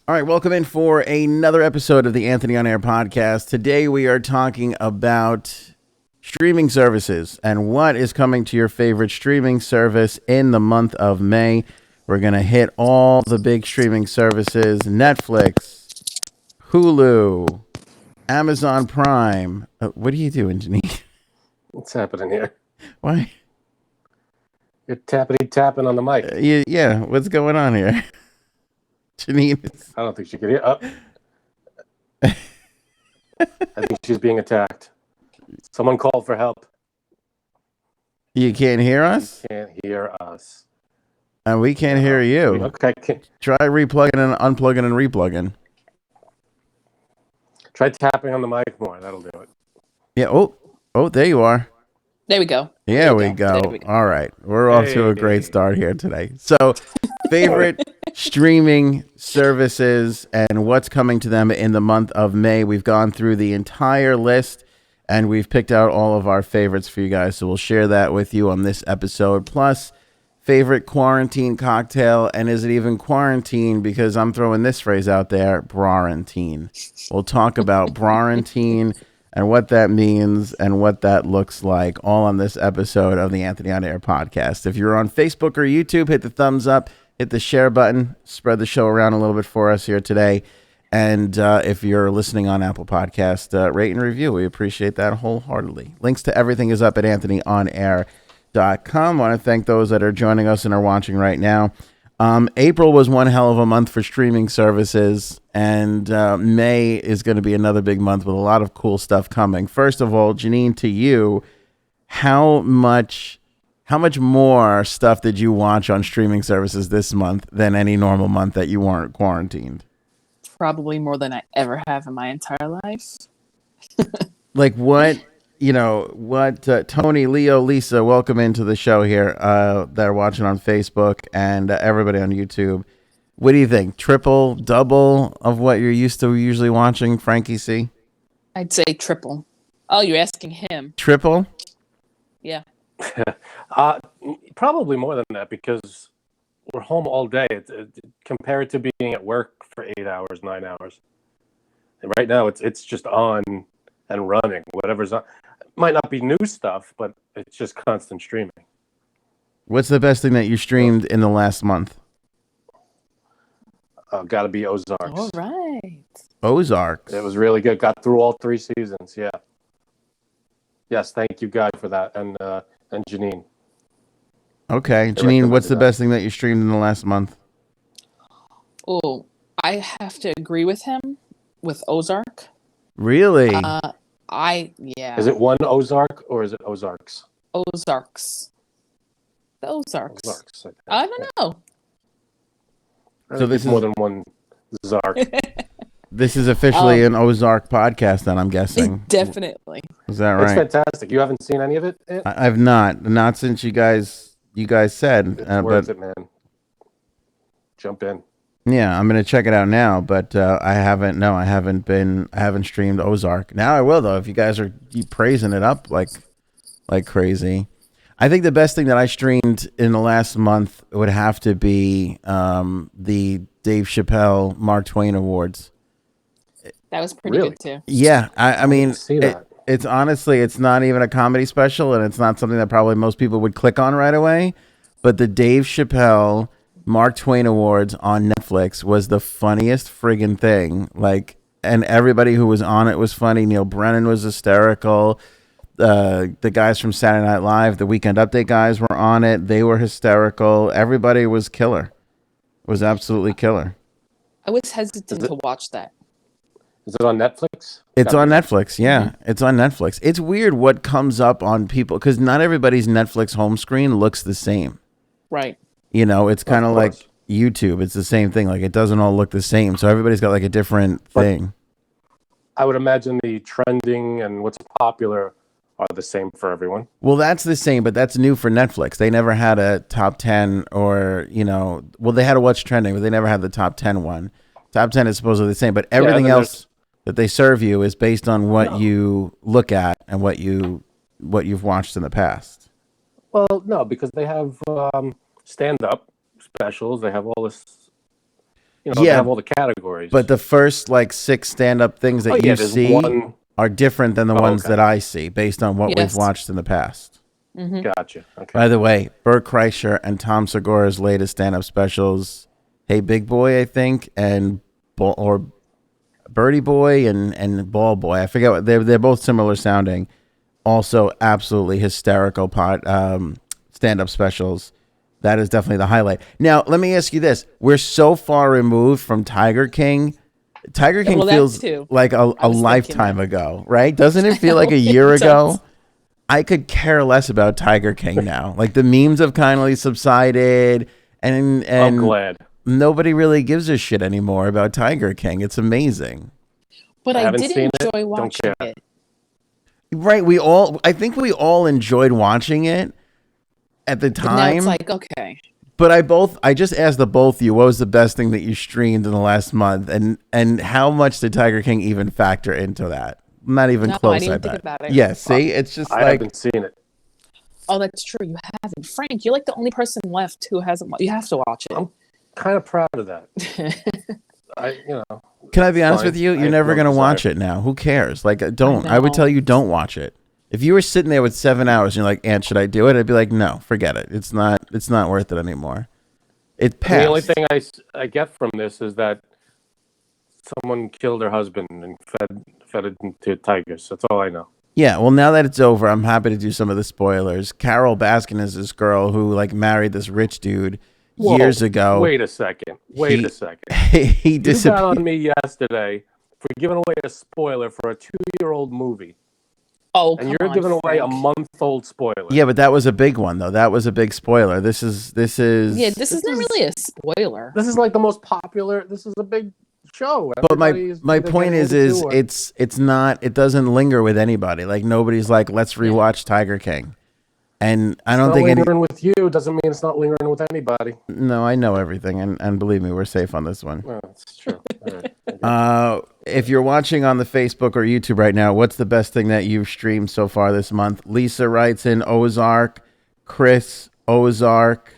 All right, welcome in for another episode of the Anthony on Air podcast. Today we are talking about streaming services and what is coming to your favorite streaming service in the month of May. We're going to hit all the big streaming services: Netflix, Hulu, Amazon Prime. What are you doing, Janine? What's happening here? Why? You're tapping on the mic. Yeah, what's going on here? Janine. I don't think she could hear. Oh. I think she's being attacked. Someone called for help. You can't hear us? You can't hear us. And we can't hear you. Okay. Try replugging and unplugging and replugging. Try tapping on the mic more. That'll do it. Yeah. Oh, there you are. There we go. There we go. All right. We're off to a great start here today. So, favorite streaming services and what's coming to them in the month of May. We've gone through the entire list and we've picked out all of our favorites for you guys. So, we'll share that with you on this episode. Plus, favorite quarantine cocktail. And is it even quarantine? Because I'm throwing this phrase out there, brarantine. We'll talk about brarantine and what that means and what that looks like, all on this episode of the Anthony on Air podcast. If you're on Facebook or YouTube, hit the thumbs up, hit the share button, spread the show around a little bit for us here today. And if you're listening on Apple Podcast, rate and review. We appreciate that wholeheartedly. Links to everything is up at anthonyonair.com. I want to thank those that are joining us and are watching right now. April was one hell of a month for streaming services, and May is going to be another big month with a lot of cool stuff coming. First of all, Janine, to you, how much more stuff did you watch on streaming services this month than any normal month that you weren't quarantined? Probably more than I ever have in my entire life. Like what? Tony, Leo, Lisa, welcome into the show here that are watching on Facebook and everybody on YouTube. What do you think? Triple, double of what you're used to usually watching, Frankie C? I'd say triple. Oh, you're asking him. Triple? Yeah. Probably more than that because we're home all day. Compared to being at work for 8 hours, 9 hours. And right now it's just on and running. Whatever's on. Might not be new stuff, but it's just constant streaming. What's the best thing that you streamed in the last month? Gotta be Ozarks. All right. Ozarks. It was really good. Got through all 3 seasons. Yeah. Yes, thank you, Guy, for that, and Janine. Okay, Janine, what's the best thing that you streamed in the last month? Oh, I have to agree with him with Ozark. Really? Yeah. Is it one Ozark or is it Ozarks? Ozarks. The Ozarks. Ozarks. Okay. I don't know. So this is more than one Zark. This is officially an Ozark podcast, then I'm guessing. Definitely. Is that right? It's fantastic. You haven't seen any of it? I've not since you guys said. It's worth it, man. Jump in. Yeah, I'm gonna check it out now, but I haven't streamed Ozark. Now I will though. If you guys are praising it up like crazy, I think the best thing that I streamed in the last month would have to be the Dave Chappelle Mark Twain Awards. That was pretty good too. Yeah, I mean, it's honestly, it's not even a comedy special, and it's not something that probably most people would click on right away. But the Dave Chappelle Mark Twain Awards on Netflix was the funniest friggin' thing. Like, and everybody who was on it was funny. Neil Brennan was hysterical. The guys from Saturday Night Live, the Weekend Update guys were on it. They were hysterical. Everybody was killer. It was absolutely killer. I was hesitant to watch that. Is it on Netflix? It's on Netflix. Yeah, it's on Netflix. It's weird what comes up on people because not everybody's Netflix home screen looks the same. Right. You know, it's kind of like YouTube. It's the same thing. Like, it doesn't all look the same. So everybody's got like a different thing. I would imagine the trending and what's popular are the same for everyone. Well, that's the same, but that's new for Netflix. They never had a top 10 or, well, they had a what's trending, but they never had the top 10 one. Top 10 is supposedly the same, but everything else that they serve you is based on what you look at and what you've watched in the past. Well, no, because they have stand-up specials. They have all this they Yeah, have all the categories. but the first like 6 stand-up things that you there's see one. are different than the ones Okay. that I see based on what we've Yes. watched in the past. Gotcha. Okay. By the way, Bert Kreischer and Tom Segura's latest stand-up specials, Hey Big Boy, I think, and or Birdie Boy and Ball Boy. I forget what they're both similar sounding. Also, absolutely hysterical stand-up specials. That is definitely the highlight. Now, let me ask you this: we're so far removed from Tiger King. Tiger King Well, that feels too. like a was thinking lifetime that. ago, right? Doesn't it feel like a year It ago? does. I could care less about Tiger King now. Like the memes have kindly subsided, and I'm glad. nobody really gives a shit anymore about Tiger King. It's amazing. But I I haven't did seen it. enjoy Don't watching care. it. Right, I think we all enjoyed watching it at the But now time. it's like, okay. But I just asked the both of you, what was the best thing that you streamed in the last month, and how much did Tiger King even factor into that? Not even No, I close. didn't I think bet. about it. Yeah, see, it's just I like haven't seen it. Oh, that's true. You haven't. Frank, you're like the only person left who hasn't watched. You have to watch it. I'm kind of proud of that. Can I be honest fine. with you? I You're have never no gonna desire. watch it now. Who cares? Like, don't. I would know. tell you, don't watch it. If you were sitting there with 7 hours and you're like, Aunt, should I do it? I'd be like, no, forget it. It's not worth it anymore. It passed. The only thing I get from this is that someone killed her husband and fed it into tigers. That's all I know. Yeah, well, now that it's over, I'm happy to do some of the spoilers. Carol Baskin is this girl who like married this rich dude years Whoa, ago. Wait a second. He- a second. he You got disappeared. on me yesterday for giving away a spoiler for a 2-year-old movie, Oh, and come you're on, giving away a Frank. month-old spoiler. Yeah, but that was a big one though. That was a big spoiler. This is. Yeah, this is This not is- really a spoiler. This is like the most popular. This is a big show. But Everybody is my either point getting is into or- it's not, it doesn't linger with anybody. Like nobody's like, let's rewatch Tiger King. And I don't It's not think any. lingering with you doesn't mean it's not lingering with anybody. No, I know everything, and believe me, we're safe on this one. No, it's true. All right. If you're watching on the Facebook or YouTube right now, what's the best thing that you've streamed so far this month? Lisa writes in Ozark, Chris Ozark.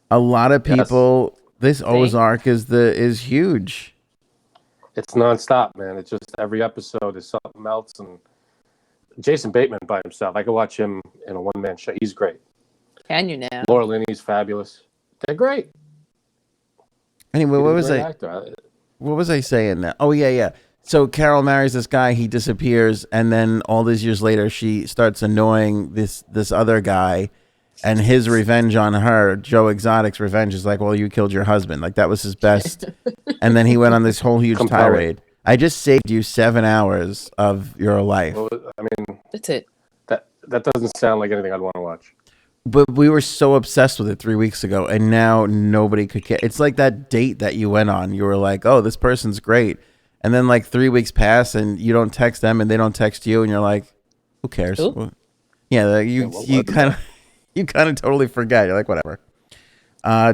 A lot of Yes. people. This Ozark is huge. It's nonstop, man. It's just every episode is something else. And Jason Bateman by himself, I could watch him in a one-man show. He's great. Can you now? Laura Linney's fabulous. They're great. Anyway, He's what a was great I? actor. What was I saying now? Oh yeah. So Carol marries this guy, he disappears, and then all these years later, she starts annoying this other guy, and his revenge on her, Joe Exotic's revenge, is like, well, you killed your husband. Like that was his best, and then he went on this whole huge Compelling. tirade. I just saved you 7 hours of your life, Well, I mean, That's it. that doesn't sound like anything I'd want to watch. but we were so obsessed with it 3 weeks ago, and now nobody could care. It's like that date that you went on. You were like, oh, this person's great. And then like 3 weeks pass and you don't text them and they don't text you and you're like, who cares? Who? Well, yeah, like, you kind of totally forget. You're like, whatever.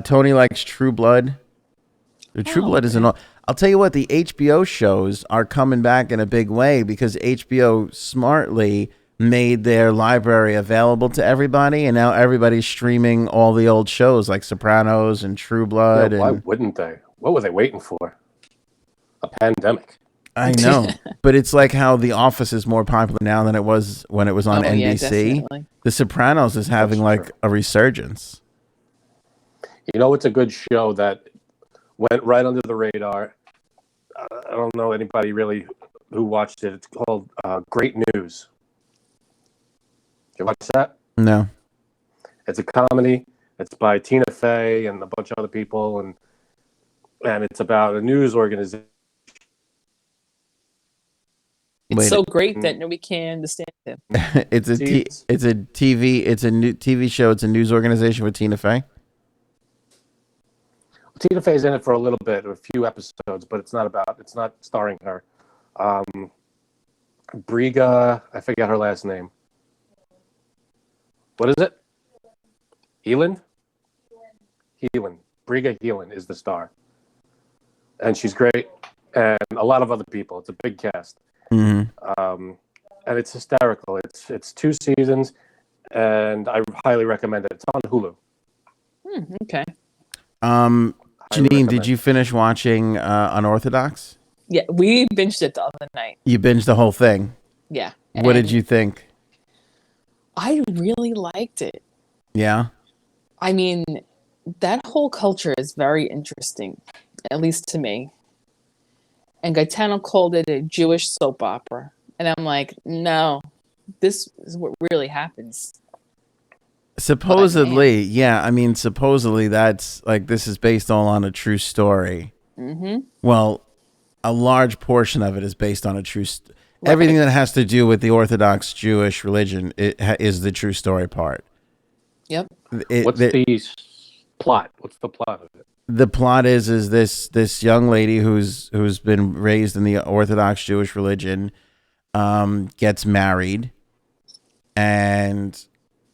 Tony likes True Blood. The True Blood isn't all. I'll tell you what, the HBO shows are coming back in a big way because HBO smartly made their library available to everybody, and now everybody's streaming all the old shows like Sopranos and True Blood. Why And wouldn't they? What were they waiting for? A pandemic. I know, but it's like how The Office is more popular now than it was when it was on Oh, yeah, NBC. definitely. The Sopranos is having That's like true. a resurgence. You know, it's a good show that went right under the radar. I don't know anybody really who watched it. It's called Great News. Did you watch that? No. It's a comedy. It's by Tina Fey and a bunch of other people, and it's about a news organization. It's Wait. so great that nobody can understand it. it's a See, it's a new TV show. It's a news organization with Tina Fey. Tina Fey's in it for a little bit, a few episodes, but it's not starring her. Briga, I forget her last name. What is it? Heelan? Heelan. Briga Heelan is the star. And she's great. And a lot of other people. It's a big cast. Mm-hmm. And it's hysterical. It's 2 seasons, and I highly recommend it. It's on Hulu. Okay. Highly Janine, did recommend. you finish watching Unorthodox? Yeah, we binged it the other night. You binged the whole thing. Yeah. What did and you think? I really liked it. Yeah. I mean, that whole culture is very interesting, at least to me. And Gaetano called it a Jewish soap opera. And I'm like, no, this is what really happens. Supposedly, yeah. I mean, supposedly that's like this is based all on a true story. Mm-hmm. Well, a large portion of it is based on a true. Right. Everything that has to do with the Orthodox Jewish religion is the true story part. Yep. What's the plot? What's the plot of it? The plot is this young lady who's been raised in the Orthodox Jewish religion, gets married, and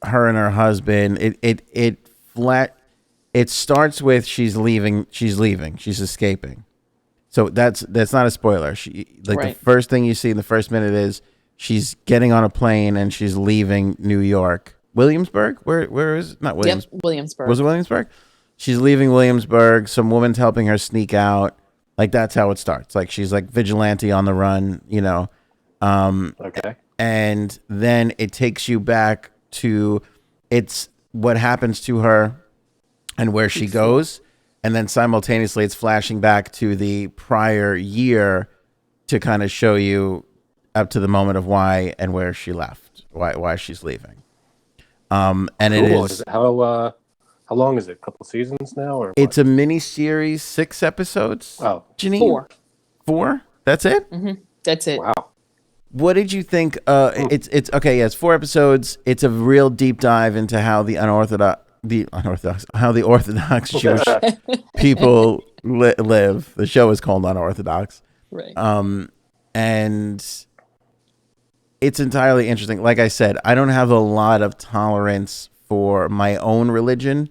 her and her husband. It starts with she's escaping. So that's not a spoiler. The Right. first thing you see in the first minute is she's getting on a plane and she's leaving New York. Williamsburg? Where is it? Not Williams. Yep, Williamsburg. Was it Williamsburg? She's leaving Williamsburg. Some woman's helping her sneak out. Like that's how it starts. Like she's like vigilante on the run, you know. Okay. And then it takes you back to it's what happens to her and where she goes. And then simultaneously it's flashing back to the prior year to kind of show you up to the moment of why and where she left, why she's leaving. And it Cool. is How long is it? A couple seasons now, or it's a mini series, 6 episodes. Oh, Janine? 4? That's it? Mm-hmm. That's it. wow. What did you think? It's okay. Yeah, it's 4 episodes. It's a real deep dive into how the Orthodox Jewish people live. The show is called Unorthodox, Right. and it's entirely interesting. Like I said, I don't have a lot of tolerance for my own religion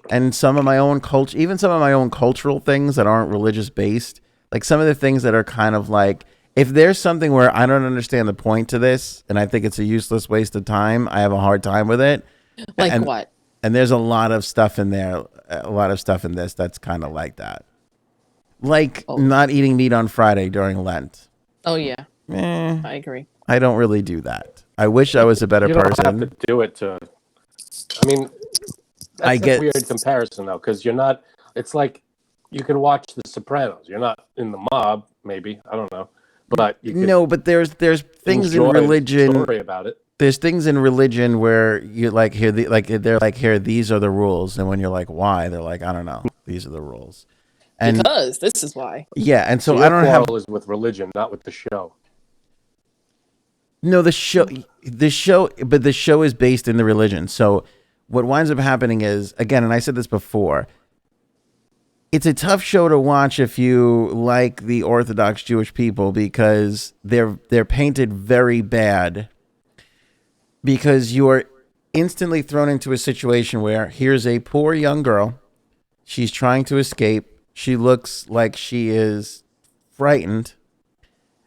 and some of my own culture, even some of my own cultural things that aren't religious based. Like some of the things that are kind of like, if there's something where I don't understand the point to this and I think it's a useless waste of time, I have a hard time with it. Like and, what? And there's a lot of stuff in there, a lot of stuff in this that's kind of like that. Like not eating meat on Friday during Lent. Oh, yeah. I agree. I don't really do that. I wish I was a better You don't person. have to do it to. I mean, that's a weird comparison though, because you're not. It's like you can watch The Sopranos. You're not in the mob, maybe. I don't know, but you can. No, but there's things in enjoy the religion. story about it. There's things in religion where you like hear they're like here these are the rules, and when you're like why, they're like I don't know, these are the rules. And Because this is why. yeah, and so your I don't have quarrel is with religion, not with the show. no the show, but the show is based in the religion. So what winds up happening is, again, and I said this before, it's a tough show to watch if you like the Orthodox Jewish people because they're painted very bad. Because you are instantly thrown into a situation where here's a poor young girl. She's trying to escape. She looks like she is frightened.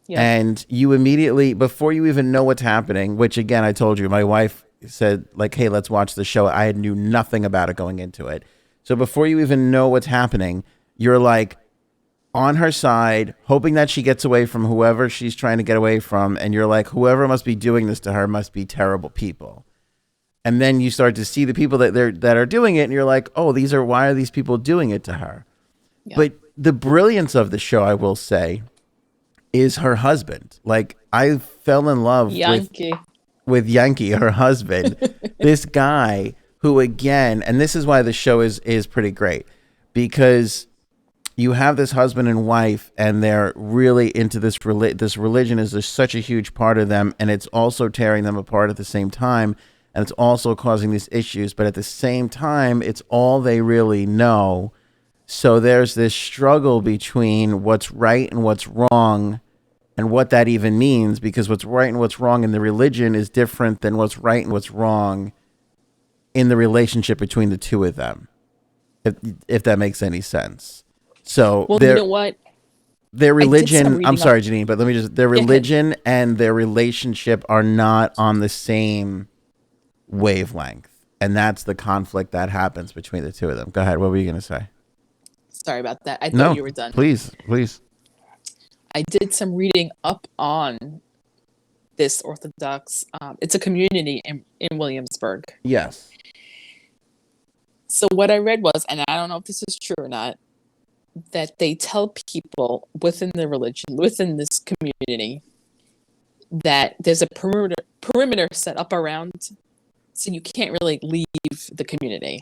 Yeah. And you immediately, before you even know what's happening, which again, I told you, my wife said like, hey, let's watch the show. I knew nothing about it going into it. So before you even know what's happening, you're like on her side, hoping that she gets away from whoever she's trying to get away from. And you're like, whoever must be doing this to her must be terrible people. And then you start to see the people that are doing it. And you're like, oh, why are these people doing it to her? Yeah. But the brilliance of the show, I will say, is her husband. Like I fell in love with Yankee, her husband, this guy who, again, and this is why the show is pretty great, because you have this husband and wife, and they're really into this religion is just such a huge part of them, and it's also tearing them apart at the same time, and it's also causing these issues, but at the same time, it's all they really know. So there's this struggle between what's right and what's wrong, and what that even means, because what's right and what's wrong in the religion is different than what's right and what's wrong in the relationship between the two of them, if that makes any sense. So well, you know what? Their religion, I'm sorry, Janine, but their religion and their relationship are not on the same wavelength. And that's the conflict that happens between the two of them. Go ahead. What were you going to say? Sorry about that. I No, thought you were done. please. I did some reading up on this Orthodox. It's a community in Williamsburg. Yes. So what I read was, and I don't know if this is true or not, that they tell people within the religion, within this community, that there's a perimeter set up around, so you can't really leave the community.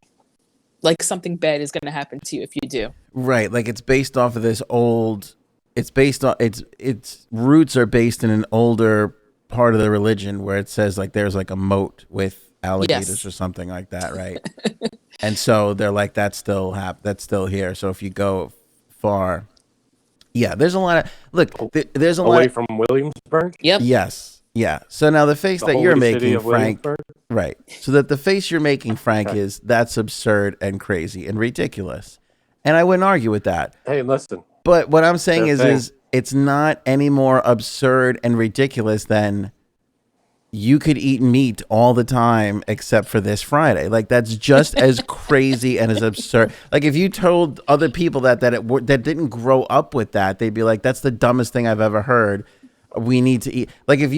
Like something bad is going to happen to you if you do. Right. Like it's based off of this old. It's based on its roots are based in an older part of the religion where it says like there's like a moat with alligators or something like that, right? And so they're like that's still here. So if you go far, yeah, there's a lot of there's a lot away from Williamsburg. Yep. Yes, yeah. So now the face that you're making, Frank, right? So that the face you're making, Frank, is that's absurd and crazy and ridiculous, and I wouldn't argue with that. Hey, listen. But what I'm saying is it's not any more absurd and ridiculous than you could eat meat all the time except for this Friday. Like that's just as crazy and as absurd. Like if you told other people that didn't grow up with that, they'd be like, "That's the dumbest thing I've ever heard. We need to eat." Like if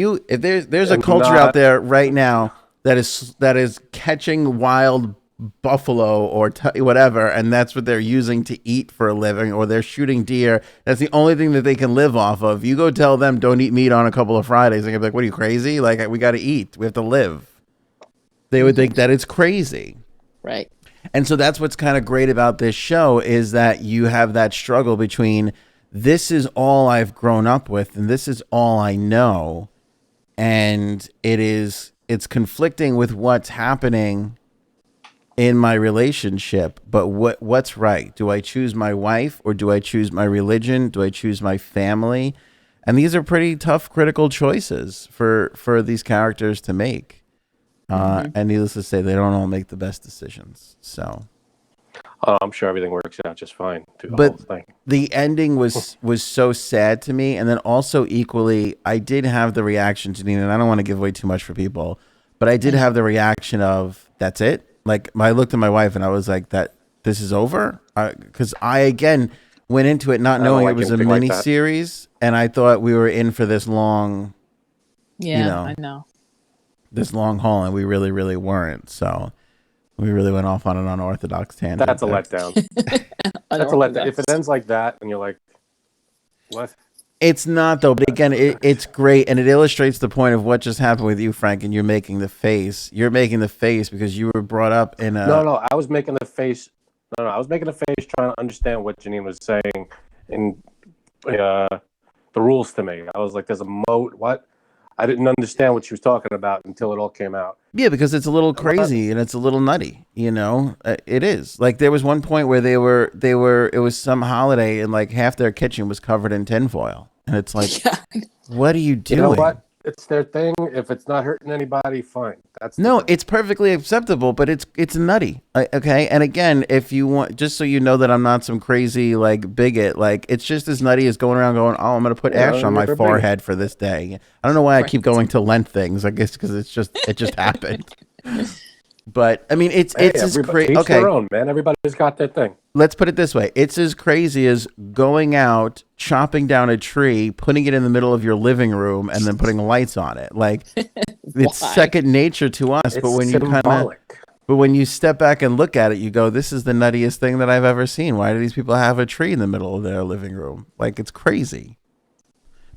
there's a culture out there right now that is catching wild buffalo or whatever, and that's what they're using to eat for a living, or they're shooting deer. That's the only thing that they can live off of. You go tell them don't eat meat on a couple of Fridays, they're gonna be like, "What are you, crazy? Like we got to eat. We have to live." They would think that it's crazy, right? And so that's what's kind of great about this show is that you have that struggle between this is all I've grown up with and this is all I know, and it's conflicting with what's happening in my relationship, but what's right? Do I choose my wife or do I choose my religion? Do I choose my family? And these are pretty tough, critical choices for these characters to make. And needless to say, they don't all make the best decisions. So, I'm sure everything works out just fine through the whole thing. The ending was so sad to me, and then also equally, I did have the reaction to Nina, and I don't want to give away too much for people, but I did have the reaction of that's it. Like I looked at my wife and I was like, "That this is over," because I again went into it not knowing it was a mini series, and I thought we were in for this long. Yeah, I know. This long haul, and we really, really weren't. So we really went off on an unorthodox tangent. That's a letdown. That's a letdown. If it ends like that, and you're like, "What?" It's not though, but again, it's great, and it illustrates the point of what just happened with you, Frank. And you're making the face. You're making the face because you were brought up in a. No, I was making the face. No, I was making the face trying to understand what Janine was saying in the rules to me. I was like, "There's a moat." What? I didn't understand what she was talking about until it all came out. Yeah, because it's a little crazy and it's a little nutty, you know. It is. Like there was one point where they were. It was some holiday and like half their kitchen was covered in tinfoil, and it's like, what are you doing? You know what? It's their thing. If it's not hurting anybody, fine. It's perfectly acceptable, but it's nutty. Okay, and again, if you want, just so you know that I'm not some crazy like bigot, like it's just as nutty as going around going, "Oh, I'm gonna put ash on my forehead for this day." I don't know why I keep going to Lent things. I guess because it just happened. But I mean, it's as crazy. Okay, their own, man. Everybody's got their thing. Let's put it this way: it's as crazy as going out, chopping down a tree, putting it in the middle of your living room, and then putting lights on it. Like it's second nature to us. It's but when symbolic. when you step back and look at it, you go, "This is the nuttiest thing that I've ever seen. Why do these people have a tree in the middle of their living room? Like it's crazy."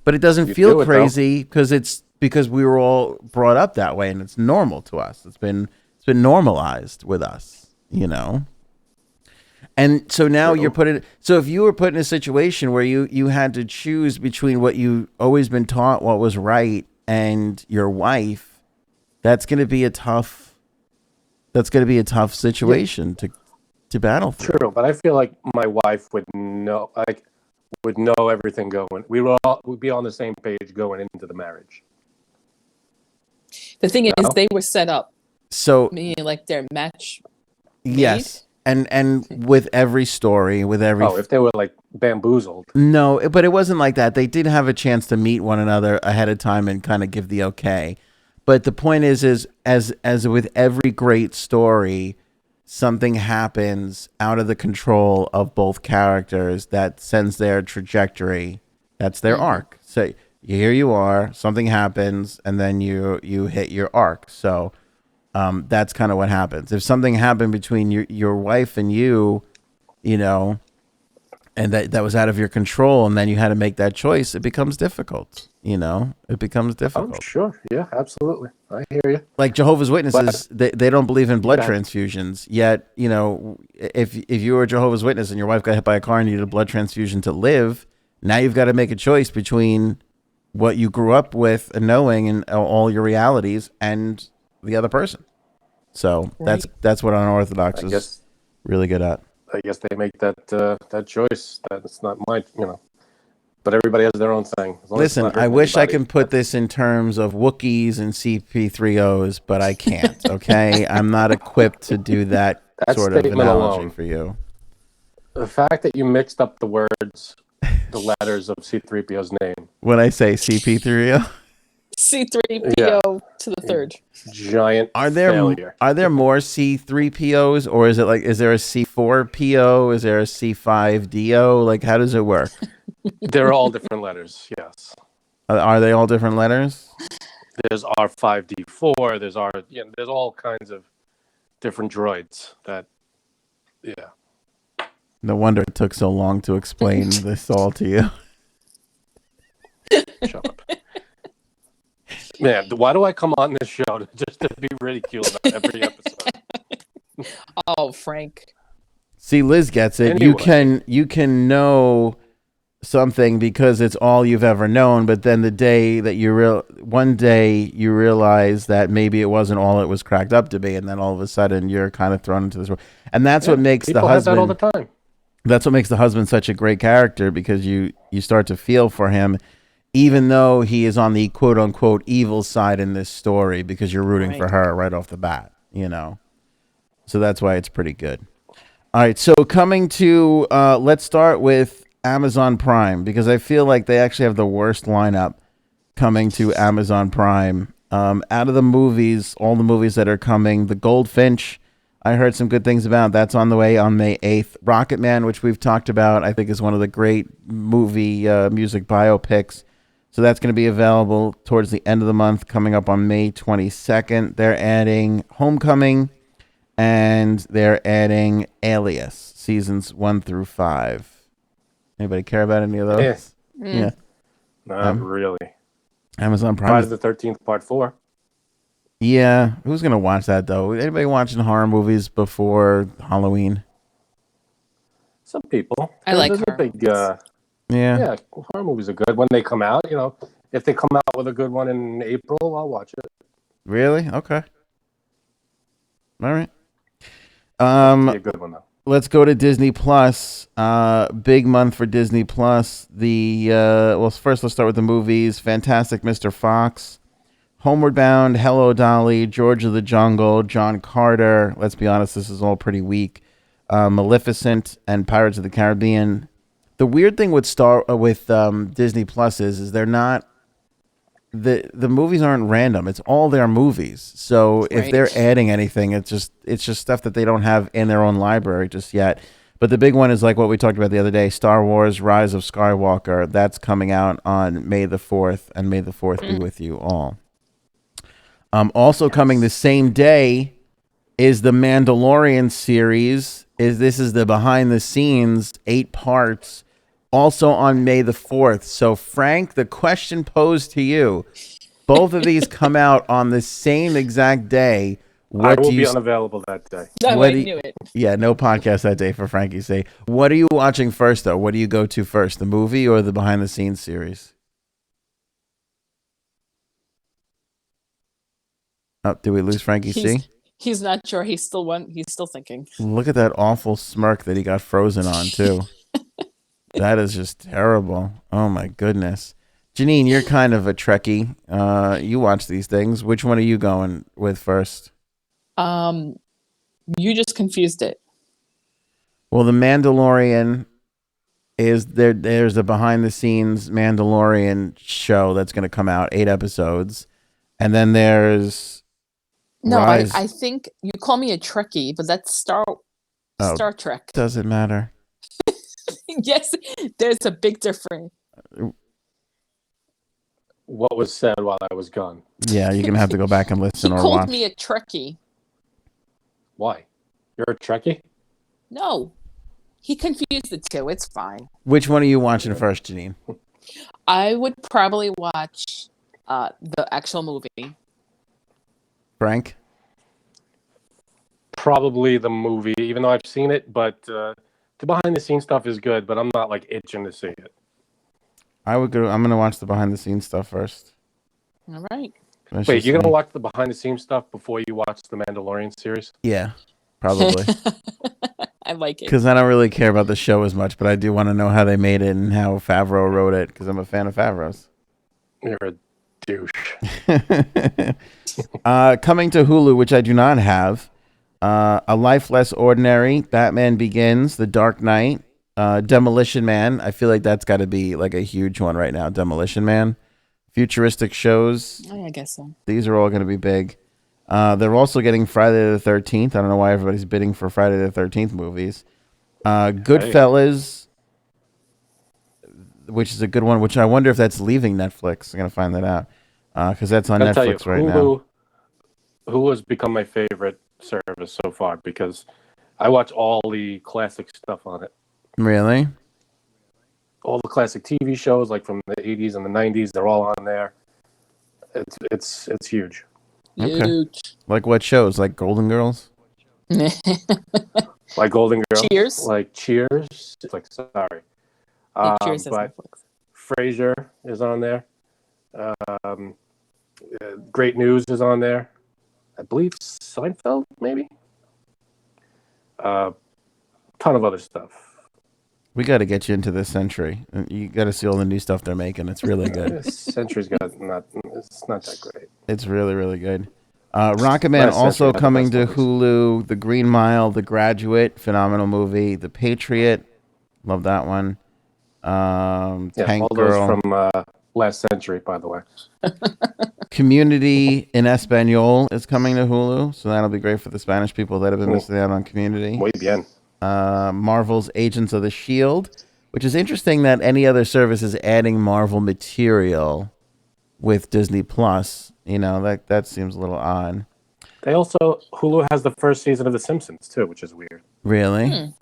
But it doesn't feel crazy because we were all brought up that way, and it's normal to us. It's been normalized with us, you know. And so now you're so if you were put in a situation where you had to choose between what you always been taught what was right and your wife, that's going to be a tough situation to battle through. True, but I feel like my wife would know everything going. We'd be on the same page going into the marriage. The thing is, they were set up. So meaning like their match. Yes. And with every story, if they were like bamboozled. No, but it wasn't like that. They did have a chance to meet one another ahead of time and kind of give the okay. But the point is as with every great story, something happens out of the control of both characters that sends their trajectory. That's their arc. So here you are, something happens, and then you hit your arc. So that's kind of what happens. If something happened between your wife and you know, and that was out of your control, and then you had to make that choice, it becomes difficult. It becomes difficult. Oh, sure. Yeah, absolutely. I hear you. Like Jehovah's Witnesses, they don't believe in blood transfusions. Yet, if you were a Jehovah's Witness and your wife got hit by a car and you needed a blood transfusion to live, now you've got to make a choice between what you grew up with and knowing and all your realities and the other person. So that's what Unorthodox is really good at. I guess they make that choice. That's not my, but everybody has their own thing. Listen, I wish I can put this in terms of Wookiees and CP3Os, but I can't, okay? I'm not equipped to do that sort of analogy alone for you. The fact that you mixed up the words, the letters of C3PO's name. When I say CP3O? C3PO to the third. Giant failure. Are there more C3POs, or is there a C4PO? Is there a C5DO? Like, how does it work? They're all different letters, yes. Are they all different letters? There's R5D4, there's all kinds of different droids that, No wonder it took so long to explain this all to you. Shut up. Man, why do I come on this show just to be ridiculed about every episode? Oh, Frank. See, Liz gets it. Anyway. You can know something because it's all you've ever known, but then the day that one day you realize that maybe it wasn't all it was cracked up to be, and then all of a sudden you're kind of thrown into this world. And that's what makes the husband. Have that all the time. That's what makes the husband such a great character, because you start to feel for him, even though he is on the quote unquote evil side in this story, because you're rooting for her right off the bat, So that's why it's pretty good. All right. So coming to, let's start with Amazon Prime, because I feel like they actually have the worst lineup coming to Amazon Prime. Out of the movies, all the movies that are coming, The Goldfinch, I heard some good things about. That's on the way on May 8th. Rocketman, which we've talked about, I think is one of the great movie music biopics. So that's going to be available towards the end of the month, coming up on May 22nd. They're adding Homecoming, and they're adding Alias, seasons 1 through 5. Anybody care about any of those? Yeah. Not really. Amazon Prime. Friday the 13th, part 4. Yeah. Who's going to watch that, though? Anybody watching horror movies before Halloween? Some people. I like horror. Yeah, horror movies are good when they come out. If they come out with a good one in April, I'll watch it. Really? Okay. All right. Be a good one though. Let's go to Disney Plus. Big month for Disney Plus. First let's start with the movies. Fantastic Mr. Fox, Homeward Bound, Hello Dolly, George of the Jungle, John Carter. Let's be honest, this is all pretty weak. Maleficent and Pirates of the Caribbean. The weird thing with Disney Plus is they're not, the movies aren't random. It's all their movies. So if they're adding anything, it's just stuff that they don't have in their own library just yet. But the big one is like what we talked about the other day, Star Wars: Rise of Skywalker. That's coming out on May the 4th, and May the 4th be with you all. Also coming the same day is the Mandalorian series. This is the behind the scenes 8 parts. Also on May the 4th. So, Frank, the question posed to you, both of these come out on the same exact day. I will be unavailable that day. I knew it. Yeah, no podcast that day for Frankie's sake. What are you watching first, though? What do you go to first, the movie or the behind-the-scenes series? Oh, did we lose Frankie C? He's not sure. He's still thinking. Look at that awful smirk that he got frozen on, too. That is just terrible. Oh, my goodness. Janine, you're kind of a Trekkie. You watch these things. Which one are you going with first? You just confused it. Well, The Mandalorian is there. There's a behind-the-scenes Mandalorian show that's going to come out, 8 episodes. And then there's No, Rise. I think you call me a Trekkie, but that's Oh, Star Trek. doesn't matter. Yes, there's a big difference. What was said while I was gone? Yeah, you're gonna have to go back and He listen or called watch. me a Trekkie. Why? You're a Trekkie? No, he confused the two. It's fine. Which one are you watching first, Janine? I would probably watch the actual movie. Frank? Probably the movie, even though I've seen it, but the behind the scenes stuff is good, but I'm not like itching to see it. I'm gonna watch the behind the scenes stuff first. All right. That's Wait, just you're me. gonna watch the behind the scenes stuff before you watch the Mandalorian series? Yeah, probably. I like it. Because I don't really care about the show as much, but I do want to know how they made it and how Favreau wrote it, because I'm a fan of Favreau's. You're a douche. Coming to Hulu, which I do not have, A Life Less Ordinary, Batman Begins, The Dark Knight, Demolition Man. I feel like that's got to be like a huge one right now. Demolition Man. Futuristic shows. Oh, I guess so. These are all going to be big. They're also getting Friday the 13th. I don't know why everybody's bidding for Friday the 13th movies. Goodfellas, which is a good one, which I wonder if that's leaving Netflix. I'm going to find that out because that's on I'll tell you, Netflix right now. Hulu has become my favorite service so far because I watch all the classic stuff on it. Really? All the classic TV shows, like from the 80s and the 90s, they're all on there. It's huge. Okay. Huge. Like what shows? Like Golden Girls? Like Golden Girls. Cheers. Like Cheers. Like, sorry. Cheers is But Netflix. Frasier is on there. Great News is on there. I believe Seinfeld, maybe. Ton of other stuff. We got to get you into this Century. You got to see all the new stuff they're making. It's really good. Century's got it's not that great. It's really, really good. Rocketman Last also Century had the coming best to movies. Hulu. The Green Mile, The Graduate, phenomenal movie. The Patriot, love that one. Yeah, Tank all Girl. those from Last Century, by the way. Community in Espanol is coming to Hulu, so that'll be great for the Spanish people that have been missing out on Community. Muy bien. Marvel's Agents of the Shield, which is interesting that any other service is adding Marvel material with Disney Plus. You know, that seems a little odd. Hulu has the first season of The Simpsons too, which is weird. Really?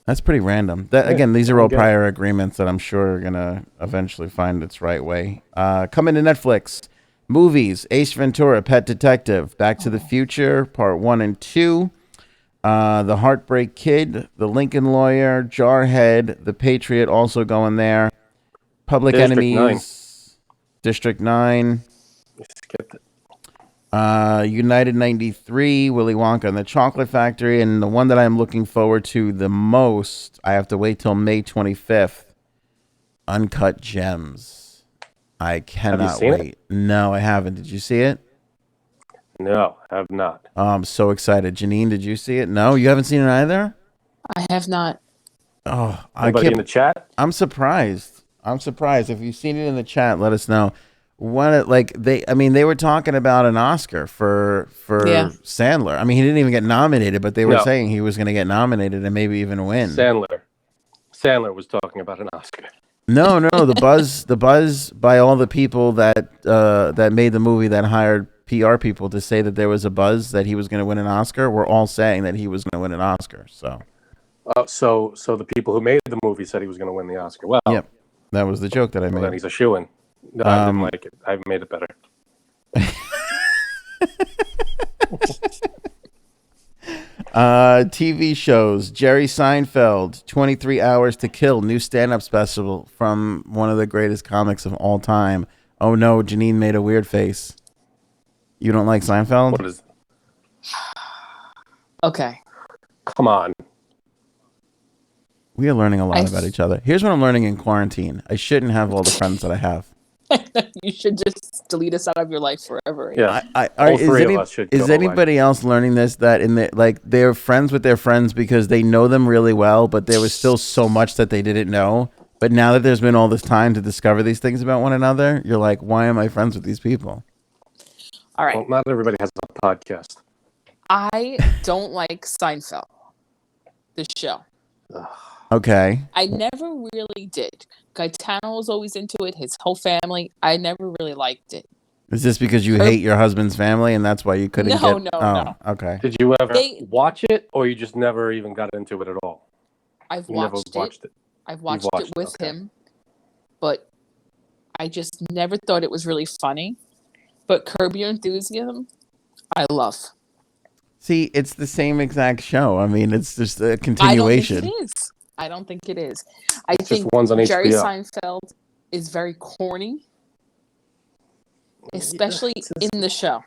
That's pretty random. Again, these are all prior agreements that I'm sure are going to eventually find its right way. Coming to Netflix, movies, Ace Ventura, Pet Detective, Back to the Future, Part 1 and 2, The Heartbreak Kid, The Lincoln Lawyer, Jarhead, The Patriot also going there, Public District Enemies, District 9, We skipped it. United 93, Willy Wonka and the Chocolate Factory, and the one that I'm looking forward to the most, I have to wait till May 25th, Uncut Gems. I cannot seen it? wait. No, I haven't. Did you see it? No, I have not. Oh, I'm so excited. Janine, did you see it? No, you haven't seen it either? I have not. Oh, Anybody in the chat? I'm surprised. If you've seen it in the chat, let us know. They were talking about an Oscar for Sandler. I mean, he didn't even get nominated, but they were saying he was going to get nominated and maybe even win. Sandler was talking about an Oscar. No, the buzz by all the people that made the movie, that hired PR people to say that there was a buzz that he was going to win an Oscar. We're all saying that he was going to win an Oscar. So the people who made the movie said he was going to win the Oscar. Well, yep, that was the joke that I made. then he's a shoo-in. No, I didn't like it. I've made it better. TV shows, Jerry Seinfeld, 23 Hours to Kill, new stand-up special from one of the greatest comics of all time. Oh no, Janine made a weird face. You don't like Seinfeld? What is? Okay. Come on. We are learning a lot about each other. Here's what I'm learning in quarantine. I shouldn't have all the friends that I have. You should just delete us out of your life forever. Yeah. All three of us should go anybody else learning this, that they're friends with their friends because they know them really well, but there was still so much that they didn't know. But now that there's been all this time to discover these things about one another, you're like, why am I friends with these people? All right. Well, not everybody has a podcast. I don't like Seinfeld, the show. Okay. I never really did. Gaetano was always into it, his whole family. I never really liked it. Is this because you hate your husband's family and that's why you couldn't No, get... no, oh, no. okay. Did you ever watch it, or you just never even got into it at all? I've You never watched watched it. I've watched watched it it, with okay. him, but I just never thought it was really funny. But Curb Your Enthusiasm, I love. See, it's the same exact show. I mean, it's just a continuation. I don't think it is. I It's just think one's on Jerry HBO. Seinfeld is very corny, especially in the show.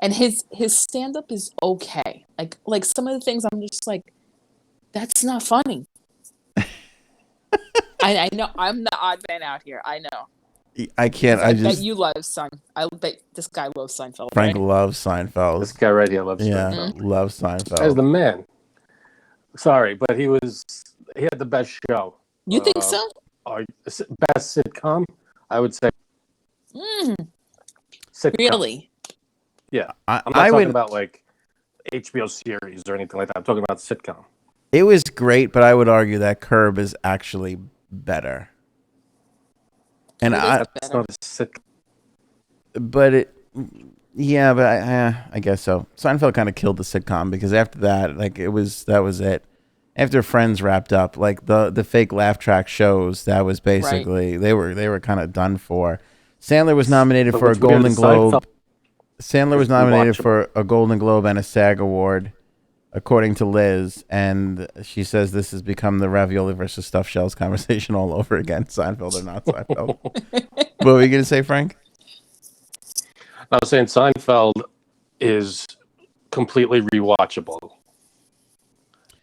And his stand-up is okay. Like some of the things I'm just like, that's not funny. I know I'm the odd man out here. I know. I can't. I bet you love Seinfeld. I bet this guy loves Seinfeld. Frank right? loves Seinfeld. This guy right here loves Yeah, Seinfeld. loves Seinfeld. As the man. Sorry, but he had the best show. You think so? Best sitcom, I would say. Sitcom. Really? Yeah. I I'm not talking would. about like HBO series or anything like that. I'm talking about sitcom. It was great, but I would argue that Curb is actually better. And It is I, That's not a sitcom. but it, yeah, but I guess so. Seinfeld kind of killed the sitcom because after that, like that was it. After Friends wrapped up, like the fake laugh track shows, that was basically they were kind of done for. Sandler was nominated But for a once we get Golden to Globe. Seinfeld, Sandler was it's nominated rewatchable. for a Golden Globe and a SAG award, according to Liz, and she says this has become the ravioli versus stuffed shells conversation all over again. Seinfeld or not Seinfeld. What were you gonna say, Frank? I was saying Seinfeld is completely rewatchable.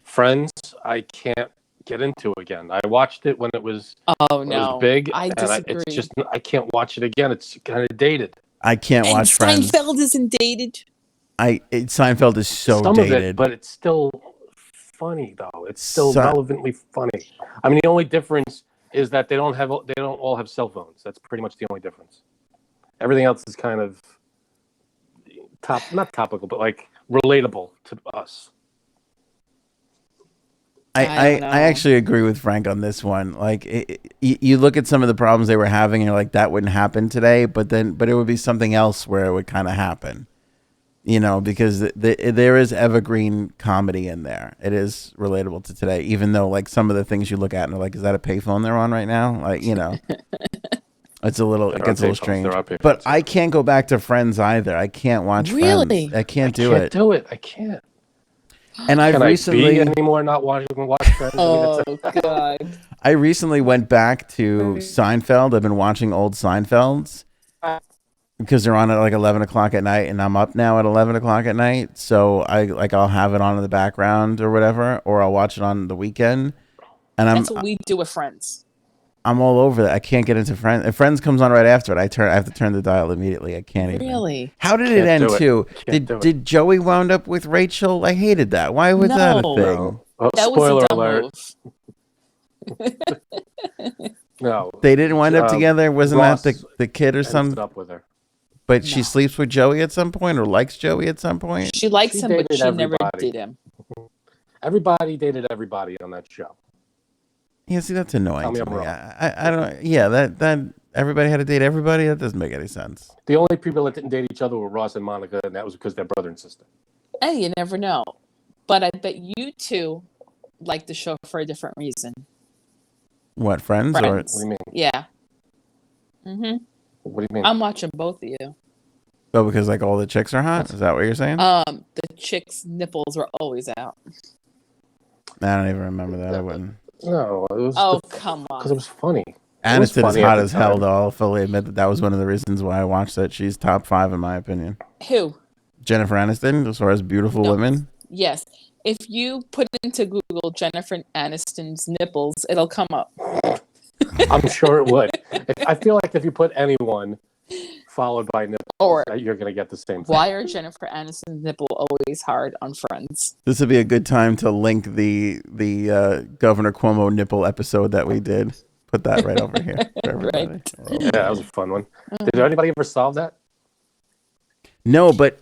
Friends, I can't get into again. I watched it when it was Oh when it no, was big, I and disagree. it's just I can't watch it again. It's kind of dated. I can't and watch Friends. Seinfeld isn't dated. Seinfeld is so Some dated. of it, but it's still funny though. It's still So- relevantly funny. I mean, the only difference is that they don't all have cell phones. That's pretty much the only difference. Everything else is kind of not topical, but like relatable to us. I don't know. actually agree with Frank on this one. Like, you look at some of the problems they were having, and you're like, that wouldn't happen today. But it would be something else where it would kind of happen, because there is evergreen comedy in there. It is relatable to today, even though like some of the things you look at and are like, is that a payphone they're on right now? Like, it's it gets a little strange. But I can't go back to Friends either. I can't watch Really? Friends. I can't do it. I can't. And I've Can recently. I be anymore not watch Friends? Oh God! I recently went back to Seinfeld. I've been watching old Seinfelds because they're on at like 11 o'clock at night, and I'm up now at 11 o'clock at night. So I'll have it on in the background or whatever, or I'll watch it on the weekend. And That's what we do with Friends. I'm all over that. I can't get into Friends. If Friends comes on right after it, I have to turn the dial immediately. I can't even. Really? How did it Can't end do it. too? Can't do it. Did Joey wound up with Rachel? I hated that. Why was that a No. thing? Oh, That spoiler was a dumb alert. move. No. They didn't wind up together. Wasn't Ross that the kid or Ended something? up with her. But she No. sleeps with Joey at some point, or likes Joey at some point. She likes She him, but dated she never everybody. did him. Everybody dated everybody on that show. Yeah, see, that's annoying Tell me to I'm me. wrong. I don't. Yeah, that everybody had to date everybody. That doesn't make any sense. The only people that didn't date each other were Ross and Monica, and that was because they're brother and sister. Hey, you never know. But I bet you two like the show for a different reason. What, Friends? Or Friends. What do you mean? Yeah. Mm-hmm. What do you mean? I'm watching both of you. oh, because like all the chicks are hot? Is that what you're saying? The chick's nipples were always out. I don't even remember that. I wouldn't. No, it was Oh, come because it on. was funny. was Aniston is funny hot at the as hell, time. though. I'll fully admit that was one of the reasons why I watched it. She's top 5 in my opinion. Who? Jennifer Aniston, as far as beautiful No. women. Yes. If you put into Google Jennifer Aniston's nipples, it'll come up. I'm sure it would. I feel like if you put anyone followed by nipples, Or you're going to get the same thing. why are Jennifer Aniston's nipple always hard on Friends? This would be a good time to link the Governor Cuomo nipple episode that we did. Put that right over here for everybody. Right. Yeah, that was a fun one. Did anybody ever solve that? No, but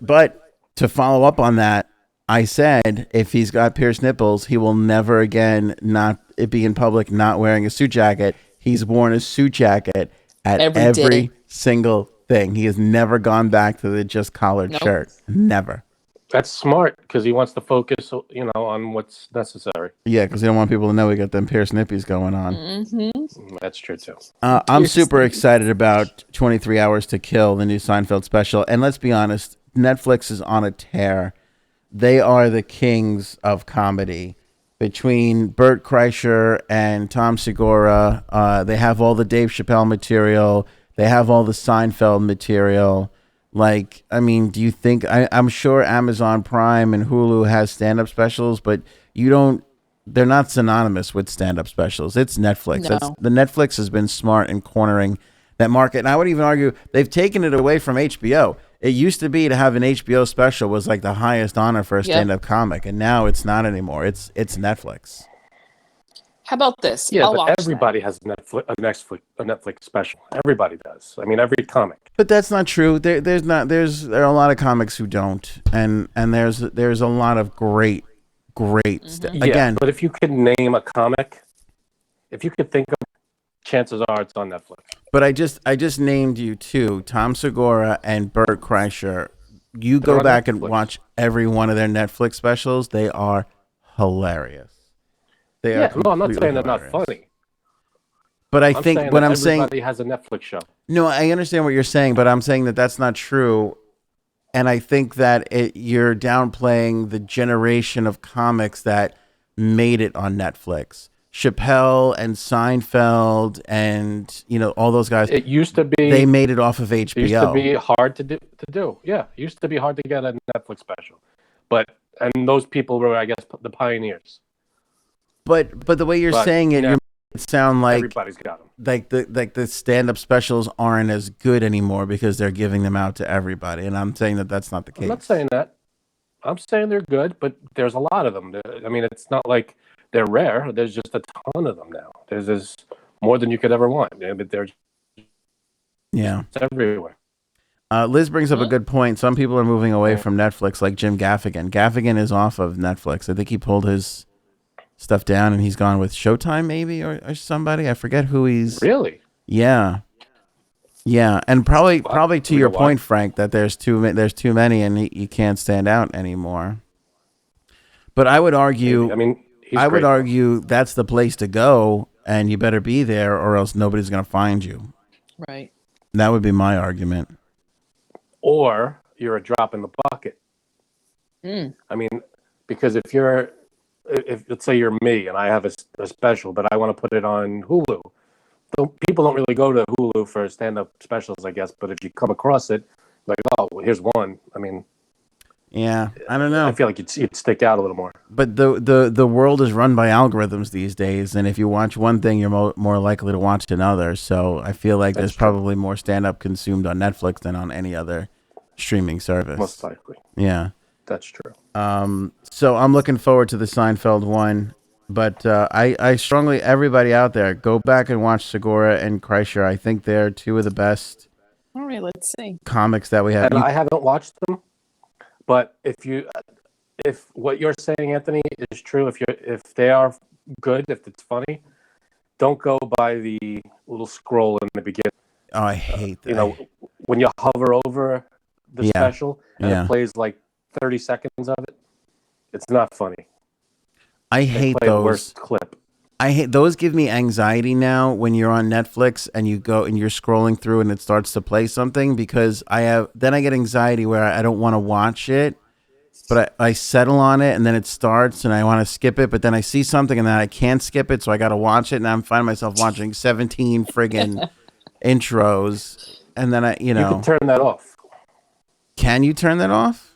to follow up on that, I said if he's got pierced nipples, he will never again not it be in public not wearing a suit jacket. He's worn a suit jacket at Every every day. single thing. He has never gone back to the just collared Nope. shirt. Never. That's smart because he wants to focus, on what's necessary. Yeah, because they don't want people to know we got them pierced nippies going on. That's true too. I'm Pierced super nippies. excited about 23 Hours to Kill, the new Seinfeld special. And let's be honest, Netflix is on a tear. They are the kings of comedy. Between Bert Kreischer and Tom Segura, they have all the Dave Chappelle material. They have all the Seinfeld material. Like, I mean, do you think I'm sure Amazon Prime and Hulu has stand-up specials, but they're not synonymous with stand-up specials. It's Netflix. No. The Netflix has been smart in cornering that market. And I would even argue they've taken it away from HBO. It used to be to have an HBO special was like the highest honor for a Yep. stand-up comic, and now it's not anymore. It's Netflix. How about this? Yeah, I'll but watch everybody has a Netflix special. Everybody does. I mean, every comic. But that's not true. There are a lot of comics who don't, and there's a lot of great Yeah, again. but if you could name a comic, if you could think of, chances are it's on Netflix. But I just named you two, Tom Segura and Bert Kreischer. You They're go on back and Netflix. watch every one of their Netflix specials. They are hilarious. They Yeah, are no, I'm not completely saying they're not hilarious. funny. But I I'm think saying what that I'm saying, everybody has a Netflix show. no, I understand what you're saying, but I'm saying that that's not true. And I think that you're downplaying the generation of comics that made it on Netflix. Chappelle and Seinfeld and all those guys. It used to be. They made it off of It used to HBO. be hard to do. Yeah, it used to be hard to get a Netflix special, and those people were, I guess, the pioneers. But the way you're But saying it, now you make it sound like Everybody's got them. the stand-up specials aren't as good anymore because they're giving them out to everybody. And I'm saying that that's not the case. I'm not saying that. I'm saying they're good, but there's a lot of them. I mean, it's not like they're rare. There's just a ton of them now. There's more than you could ever want. But they're Yeah. just everywhere. Liz brings up a good point. Some people are moving away from Netflix, like Jim Gaffigan. Gaffigan is off of Netflix. I think he pulled his stuff down and he's gone with Showtime, maybe, or somebody. I forget who he's. Really? Yeah. Yeah, and probably to your point, Frank, that there's too many, and you can't stand out anymore. But I would argue, I mean, I would argue that's the place to go, and you better be there, or else nobody's going to find you. Right. That would be my argument. Or you're a drop in the bucket. I mean, because if let's say you're me and I have a special, but I want to put it on Hulu. So people don't really go to Hulu for stand-up specials, I guess. But if you come across it, like, oh, well, here's one. I mean, Yeah, I don't know. I feel like you'd stick out a little more. But the world is run by algorithms these days, and if you watch one thing, you're more likely to watch another. So I feel like there's probably more stand-up consumed on Netflix than on any other streaming service. Most likely. Yeah. That's true. So I'm looking forward to the Seinfeld one, but I strongly, everybody out there, go back and watch Segura and Kreischer. I think they're two of the best All right, let's see. comics that we have. And I haven't watched them, but if what you're saying, Anthony, is true, if they are good, if it's funny, don't go by the little scroll in the beginning. Oh, I hate that. You know, when you hover over the special and it plays like 30 seconds of it, it's not funny. I hate play the those. worst clip. I hate those. Give me anxiety now when you're on Netflix and you go and you're scrolling through and it starts to play something, because I get anxiety where I don't want to watch it, but I settle on it and then it starts and I want to skip it, but then I see something and then I can't skip it, so I got to watch it, and I'm finding myself watching 17 friggin' intros, and then You can turn that off. Can you turn that off?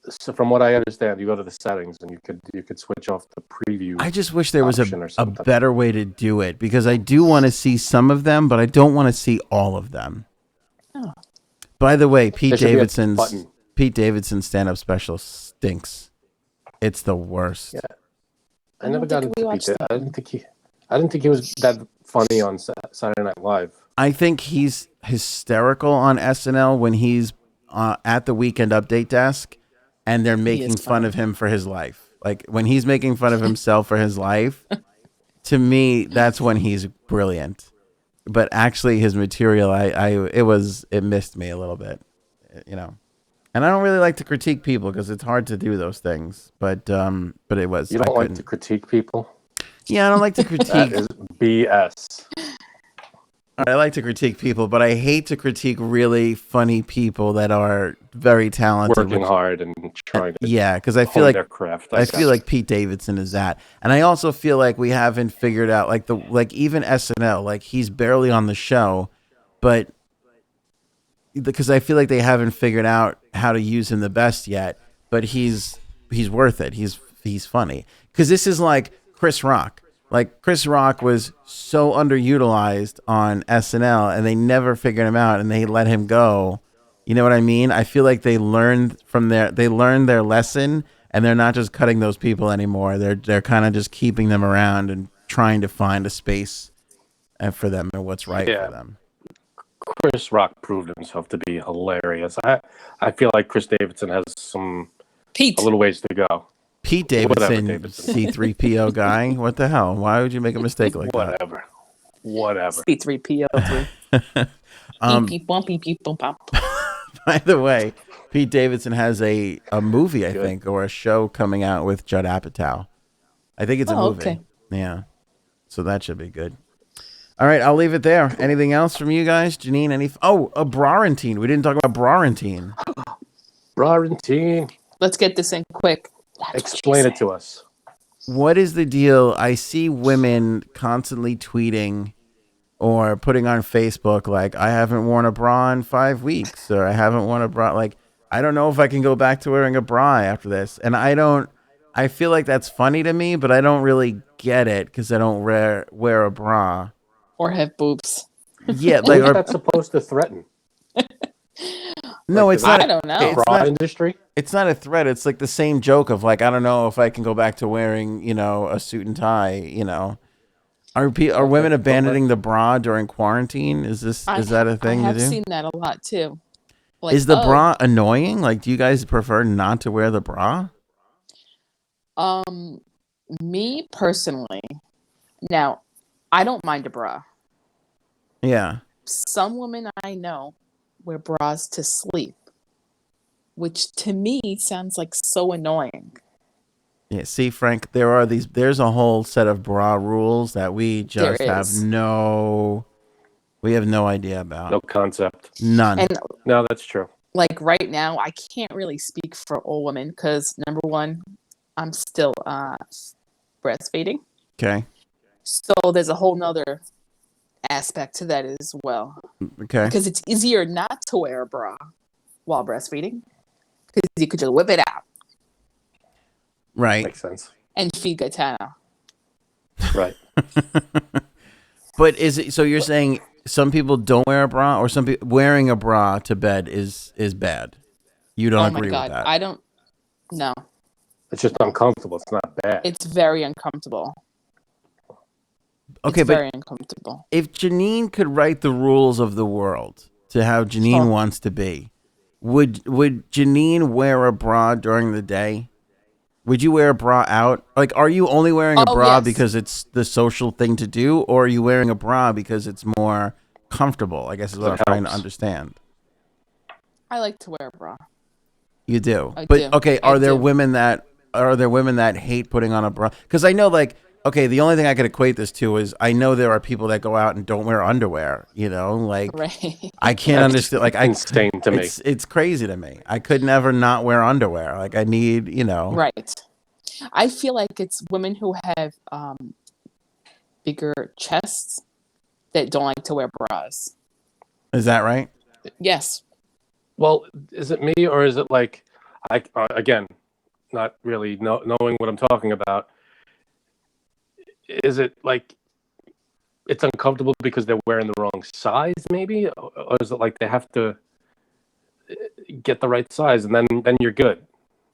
So from what I understand, you go to the settings and you could switch off the preview. I just wish there was option or a something. better way to do it, because I do want to see some of them, but I don't want to see all of them. Oh. By the way, There should be a button. Pete Davidson's stand-up special stinks. It's the worst. Yeah. I I never don't got think we into Pete. watched I didn't think he was that funny on Saturday Night Live. I think he's hysterical on SNL when he's at the Weekend Update desk, and they're He making is fun funny. of him for his life. Like when he's making fun of himself for his life, to me, that's when he's brilliant. But actually, his material, it missed me a little bit, you know. And I don't really like to critique people because it's hard to do those things. But it was. You don't like to critique people? Yeah, I don't like to That critique. is BS. I like to critique people, but I hate to critique really funny people that are very talented. Working hard and trying to Yeah, because I feel hone like their craft. I feel like Pete Davidson is that, and I also feel like we haven't figured out like even SNL, like he's barely on the show, but because I feel like they haven't figured out how to use him the best yet. But he's worth it. He's funny because this is like Chris Rock. Like Chris Rock was so underutilized on SNL, and they never figured him out, and they let him go. You know what I mean? I feel like they learned their lesson, and they're not just cutting those people anymore. They're kind of just keeping them around and trying to find a space for them and what's right for them. Chris Rock proved himself to be hilarious. I feel like Chris Davidson has a little ways to go. Pete Davidson, C3PO guy. What the hell? Why would you make a mistake like that? Whatever. C3PO3. By the way, Pete Davidson has a movie, I think, or a show coming out with Judd Apatow. I think it's a movie. Okay. Yeah. So that should be good. All right, I'll leave it there. Anything else from you guys? Janine, a Brawrantine. We didn't talk about Brawrantine. Brawrantine. Let's get this in quick. Explain it to us. What is the deal? I see women constantly tweeting or putting on Facebook like, I haven't worn a bra in 5 weeks, or I haven't worn a bra. Like, I don't know if I can go back to wearing a bra after this. And I feel like that's funny to me, but I don't really get it because I don't wear a bra. Or have boobs. Yeah, Like, who's that supposed to threaten? No, like, it's not. I don't know. It's bra not, industry? It's not a threat. It's like the same joke of like, I don't know if I can go back to wearing, a suit and tie, Are women abandoning the bra during quarantine? Is that a thing I have to do? seen that a lot too. Like, Is the bra annoying? Like, do you guys prefer not to wear the bra? Me personally, now, I don't mind a bra. Yeah. Some women I know wear bras to sleep, which to me sounds like so annoying. Yeah. See, Frank, there's a whole set of bra rules that we just have no idea about. No concept. None. And No, that's true. like right now, I can't really speak for all women because number one, I'm still breastfeeding. Okay. So there's a whole nother aspect to that as well. Okay. Because it's easier not to wear a bra while breastfeeding because you could just whip it out Right. Makes sense. and feed Gaetano. Right. But so you're saying some people don't wear a bra, or some people wearing a bra to bed is bad? You don't agree Oh my God. with that? I don't. No, It's just uncomfortable. It's not bad. it's very uncomfortable. Okay, It's but very uncomfortable. if Janine could write the rules of the world to how Janine wants to be, would Janine wear a bra during the day? Would you wear a bra out? Like, are you only wearing a bra yes. because it's the social thing to do, or are you wearing a bra because it's more comfortable? I guess is what I'm trying to understand. I like to wear a bra. You do, I but do. okay. I Are there do. women that hate putting on a bra? Because I know, like, okay, the only thing I could equate this to is I know there are people that go out and don't wear underwear. Like Right. I can't understand. Like insane to me. It's crazy to me. I could never not wear underwear. Like I need, Right. I feel like it's women who have bigger chests that don't like to wear bras. Is that right? Yes. Well, is it me or is it like, again, not really knowing what I'm talking about? Is it like it's uncomfortable because they're wearing the wrong size, maybe, or is it like they have to get the right size and then you're good?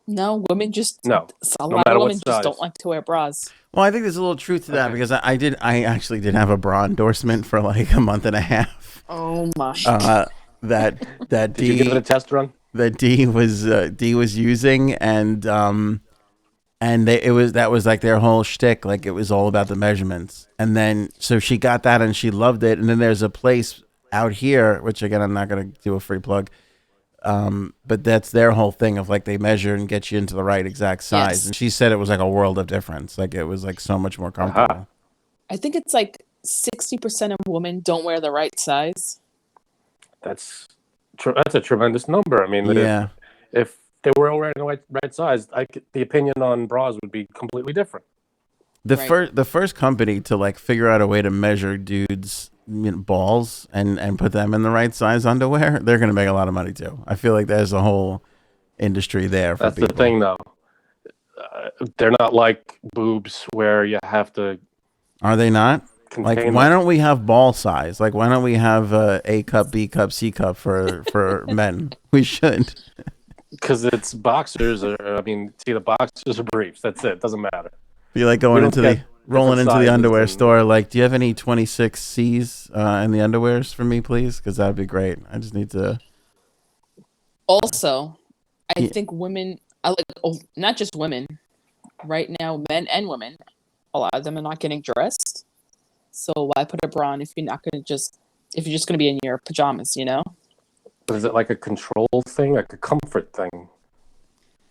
No, women just No. A No lot matter of what women just don't size. like to wear bras. Well, I think there's a little truth to that Okay. because I actually did have a bra endorsement for like a month and a half. Oh my. That Did you give it a test run? that D was using, and that was like their whole shtick. Like it was all about the measurements, and then so she got that and she loved it. And then there's a place out here, which again I'm not gonna do a free plug, but that's their whole thing of like they measure and get you into the right exact size. Yes. And she said it was like a world of difference. Like it was like so much more comfortable. I think it's like 60% of women don't wear the right size. That's a tremendous number. I mean, Yeah. if they were all wearing the right size, the opinion on bras would be completely different. The first company to like figure out a way to measure dudes' balls and put them in the right size underwear, they're gonna make a lot of money too. I feel like there's a whole industry there for That's people. the thing, though. They're not like boobs where you have to. Are they not? Like, contain why them. don't we have ball size? Like, why don't we have A cup, B cup, C cup for men? We should. Because it's boxers, or I mean, it's either boxers or briefs. That's it. Doesn't matter. Be like We going don't into get the rolling different into the sizes underwear and- store. Like, do you have any 26Cs in the underwears for me, please? Because that'd be great. I just need to. Also, I Yeah. think women, not just women, right now, men and women, a lot of them are not getting dressed. So why put a bra on if you're just going to be in your pajamas, you know? But is it like a control thing, like a comfort thing?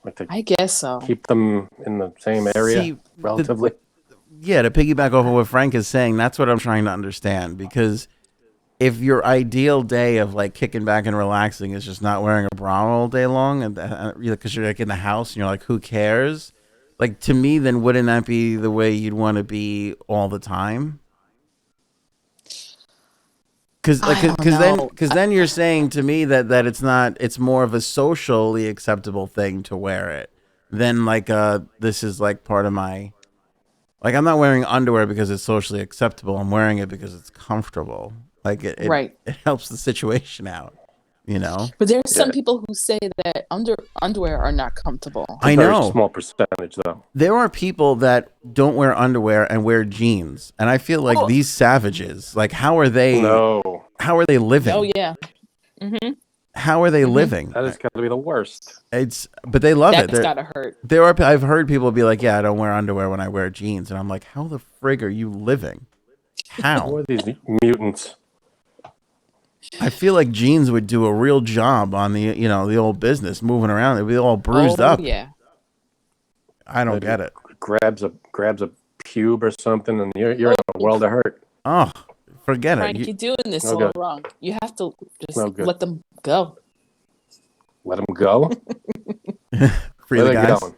Like to I guess so. keep them in the same area See, relatively? Yeah, to piggyback off of what Frank is saying, that's what I'm trying to understand. Because if your ideal day of like kicking back and relaxing is just not wearing a bra all day long, and because you're like in the house and you're like, who cares? Like to me, then wouldn't that be the way you'd want to be all the time? Because I don't know. then you're saying to me that it's more of a socially acceptable thing to wear it than like this is like part of my. Like, I'm not wearing underwear because it's socially acceptable. I'm wearing it because it's comfortable. Like, it Right. helps the situation out, you know? But there's some Yeah. people who say that underwear are not comfortable. I Very know. small percentage, though. There are people that don't wear underwear and wear jeans. And I feel like Oh. these savages, like, how are they living? Oh yeah. Mm-hmm. How are they living? That has got to be the worst. But they love That's it. gotta hurt. I've heard people be like, yeah, I don't wear underwear when I wear jeans. And I'm like, how the frig are you living? Who How? are these mutants? I feel like jeans would do a real job on the old business, moving around. They'd be all bruised up. Yeah. I don't Maybe get it. Grabs a pube or something, and you're in a world of hurt. Oh, forget Frank, it. you're doing this No all good. wrong. You have to just No good. let them go. Let them go. Free Where the they guys. going?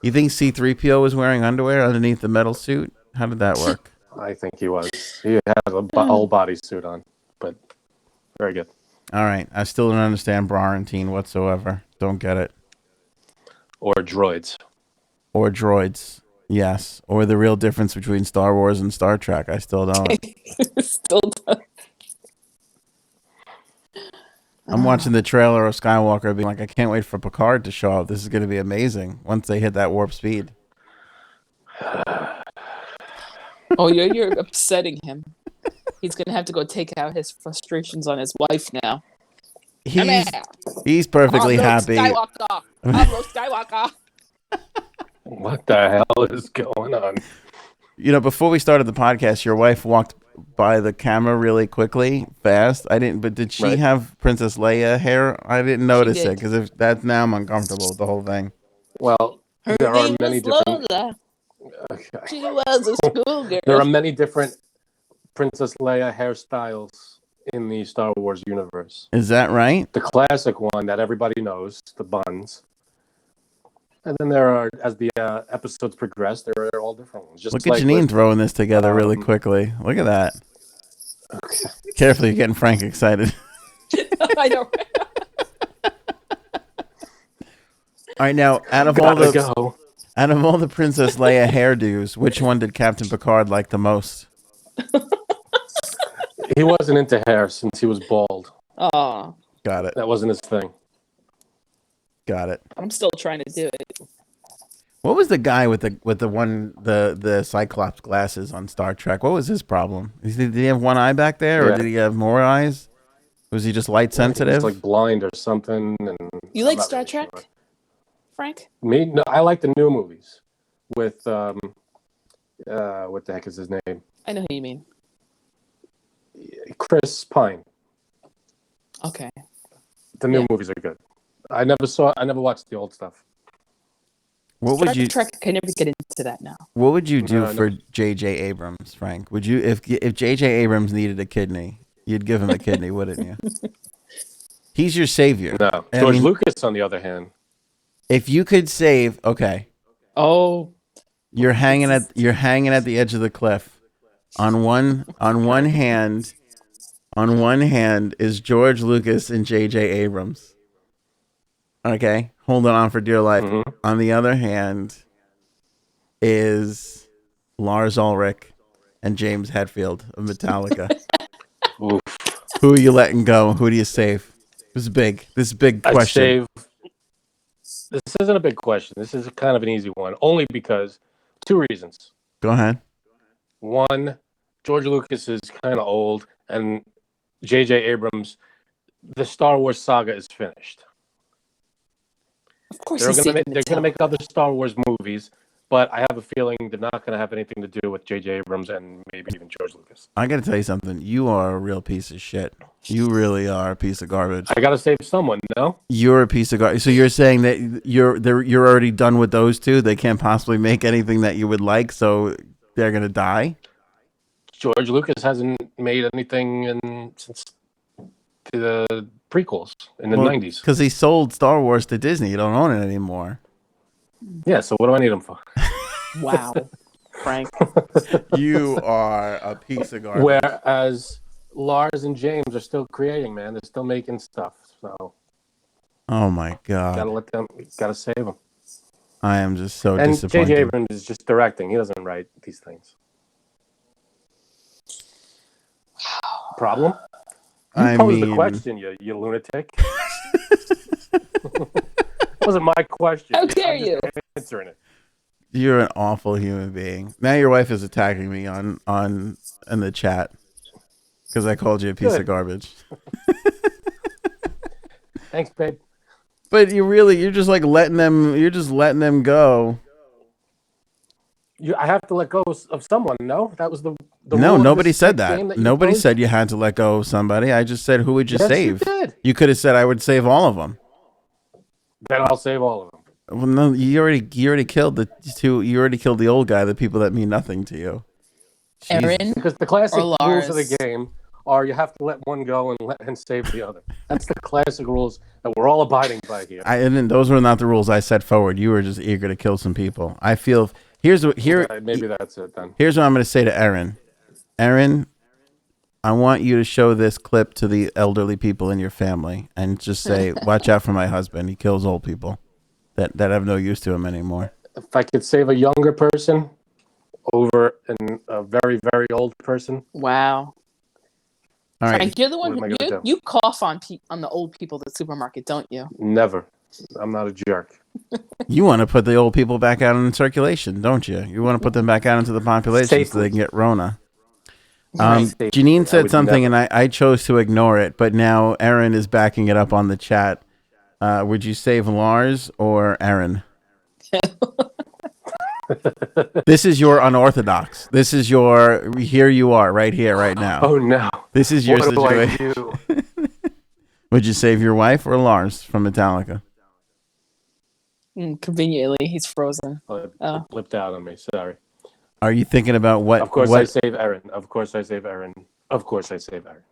You think C-3PO was wearing underwear underneath the metal suit? How did that work? I think he was. He had a whole bodysuit on, but very good. All right. I still don't understand Brarantine whatsoever. Don't get it. Or droids. Or droids. Yes. Or the real difference between Star Wars and Star Trek. I still don't. Still does. I'm watching the trailer of Skywalker being like, I can't wait for Picard to show up. This is going to be amazing once they hit that warp speed. Oh, you're upsetting him. He's gonna have to go take out his frustrations on his wife now. He's perfectly I'm Luke happy. Skywalker. I'm Luke Skywalker. What the hell is going on? You know, before we started the podcast, your wife walked by the camera really quickly, fast. But did she Right. have Princess Leia hair? I didn't notice did. it because if that's now I'm uncomfortable with the whole thing. Well, Her there are name many was different. Lola. Okay. She was a schoolgirl. There are many different Princess Leia hairstyles in the Star Wars universe. Is that right? The classic one that everybody knows, the buns. And then there are, as the episodes progress, there are all different ones. Just Look at like Janine with- throwing this together really quickly. Look at that. Okay. Carefully, you're getting Frank excited. I know. All right, now out of all Gotta the go. Princess Leia hairdos, which one did Captain Picard like the most? He wasn't into hair since he was bald. Oh, Got it. That wasn't his thing. Got it. I'm still trying to do it. What was the guy with the Cyclops glasses on Star Trek? What was his problem? Did he have one eye back there, or Yeah. did he have more eyes? Was he just light He's sensitive? like blind or something. And You I'm like not Star really Trek, sure. Frank? Me? No, I like the new movies with what the heck is his name? I know who you mean. Chris Pine. Okay. The new Yeah. movies are good. I never watched the old stuff. What would you Star Trek, I can never get into that now. What would you do No, for J.J. Abrams, Frank? Would you if J.J. Abrams needed a kidney, you'd give him a kidney, wouldn't you? He's your savior. No. I George mean, Lucas, on the other hand. if you could save, okay, Oh, you're hanging at the edge of the cliff. On one hand is George Lucas and J.J. Abrams. Okay, holding on for dear life. Mhm. On the other hand is Lars Ulrich and James Hetfield of Metallica. Oof. Who are you letting go? Who do you save? This is big. This is a big I'd question. This isn't a big question. This is kind of an easy one. Only because two reasons. Go ahead. One, George Lucas is kind of old, and J.J. Abrams, the Star Wars saga is finished. of course They're he's gonna saving make Metallica. other Star Wars movies, but I have a feeling they're not gonna have anything to do with J.J. Abrams and maybe even George Lucas. I got to tell you something. You are a real piece of shit. You really are a piece of garbage. I gotta save someone, no? You're a piece of garbage. So you're saying that you're already done with those two? They can't possibly make anything that you would like, so they're gonna die? George Lucas hasn't made anything since the prequels in the 90s. Because he sold Star Wars to Disney. You don't own it anymore. Yeah, so what do I need him for? Wow, Frank. You are a piece of garbage. Whereas Lars and James are still creating, man. They're still making stuff. So Oh my God. gotta save them. I am just so And disappointed. J.J. Abrams is just directing. He doesn't write these things. Problem? You I posed the mean- question, you lunatic. It wasn't my question. How dare I'm just you? answering it. You're an awful human being. Now your wife is attacking me on in the chat because I called you a piece Good. of garbage. Thanks, babe. But you're just like letting them go. I have to let go of someone. No, that was the No, rule of nobody this said game that. you Nobody posed? said you had to let go of somebody. I just said who would you Yes, save? you did. You could have said I would save all of them. Then I'll save all of them. Well, no, you already killed the two. You already killed the old guy. The people that mean nothing to you. Jesus. Aaron, Because the classic Or rules of Lars. the game are you have to let one go and save the other. That's the classic rules that we're all abiding by here. And those were not the rules I set forward. You were just eager to kill some people. I feel here's what Maybe that's it then. Here's what I'm going to say to Erin. Erin, I want you to show this clip to the elderly people in your family and just say, watch out for my husband. He kills old people that have no use to him anymore. If I could save a younger person over a very, very old person, wow. All right. Frank, you're the What one am I gonna do? you cough on the old people at the supermarket, don't you? never. I'm not a jerk. You want to put the old people back out in circulation, don't you? You want to put them back out into the population so Safely. they can get Rona. Safely. Janine I said would something never. and I chose to ignore it, but now Erin is backing it up on the chat. Would you save Lars or Erin? This is your unorthodox. This is your here you are right here, right now. Oh no! This is your What do I situation. do? Would you save your wife or Lars from Metallica? Conveniently, he's frozen. It Oh. flipped out on me. Sorry. Are you thinking about what? Of course, what, I save Erin. Of course, I save Erin. Of course, I save Erin.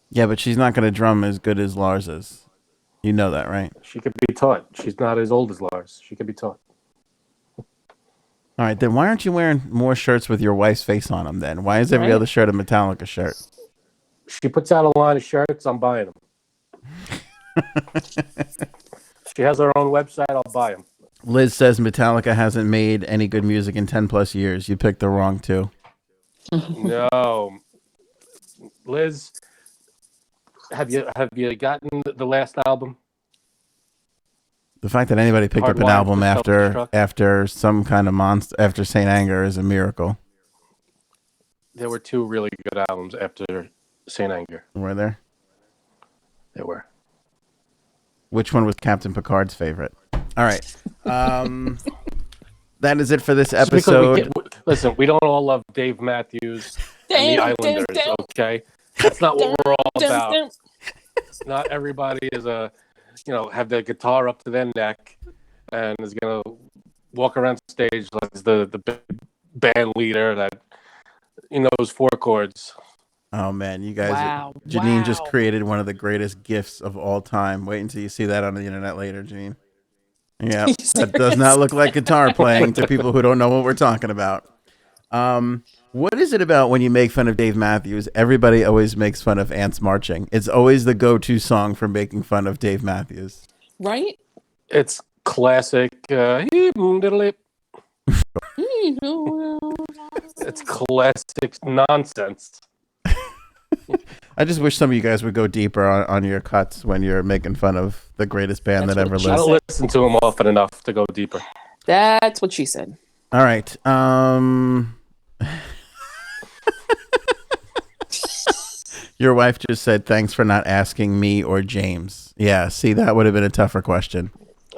Yeah, but she's not going to drum as good as Lars is. You know that, right? She could be taught. She's not as old as Lars. She could be taught. All right, then why aren't you wearing more shirts with your wife's face on them then? Why is every Right. other shirt a Metallica shirt? She puts out a line of shirts. I'm buying them. She has her own website. I'll buy them. Liz says Metallica hasn't made any good music in 10 plus years. You picked the wrong two. No, Liz, have you gotten the last album? The fact that anybody picked up an Hardwired album to after Self-Destruct. after some kind of monster after Saint Anger is a miracle. There were two really good albums after Saint Anger. Were there? They were. Which one was Captain Picard's favorite? All right. That is it for this Just because episode. listen, we don't all love Dave Matthews and the Islanders, okay? That's not what we're all about. Not everybody is have their guitar up to their neck and is gonna walk around stage like the band leader that knows 4 chords. Oh man, you guys! Wow. Janine just created one of the greatest gifts of all time. Wait until you see that on the internet later, Janine. Yeah, that does not look like guitar playing to people who don't know what we're talking about. What is it about when you make fun of Dave Matthews? Everybody always makes fun of Ants Marching. It's always the go-to song for making fun of Dave Matthews. Right? It's classic. It's classic nonsense. I just wish some of you guys would go deeper on your cuts when you're making fun of the greatest band that ever I lived. don't listen to him often enough to go deeper. That's what she said. All right. Your wife just said, thanks for not asking me or James. Yeah, see, that would have been a tougher question.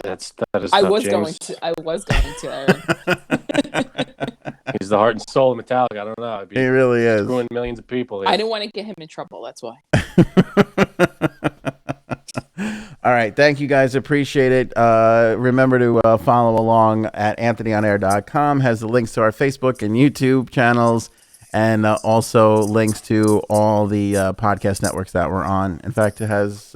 That is I not was James. going to, Aaron. He's the heart and soul of Metallica. I don't know. He really is. Screwing millions of people. I didn't want to get him in trouble. That's why. All right. Thank you guys. Appreciate it. Remember to follow along at anthonyonair.com. Has the links to our Facebook and YouTube channels, and also links to all the podcast networks that we're on. In fact, it has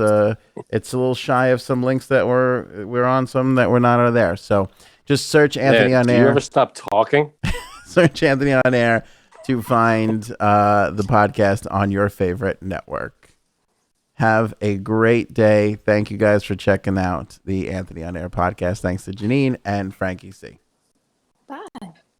it's a little shy of some links that we're on, some that we're not there. So just search Anthony on Do Air. you ever stop talking? Search Anthony on Air to find the podcast on your favorite network. Have a great day. Thank you guys for checking out the Anthony on Air podcast. Thanks to Janine and Frankie C. Bye.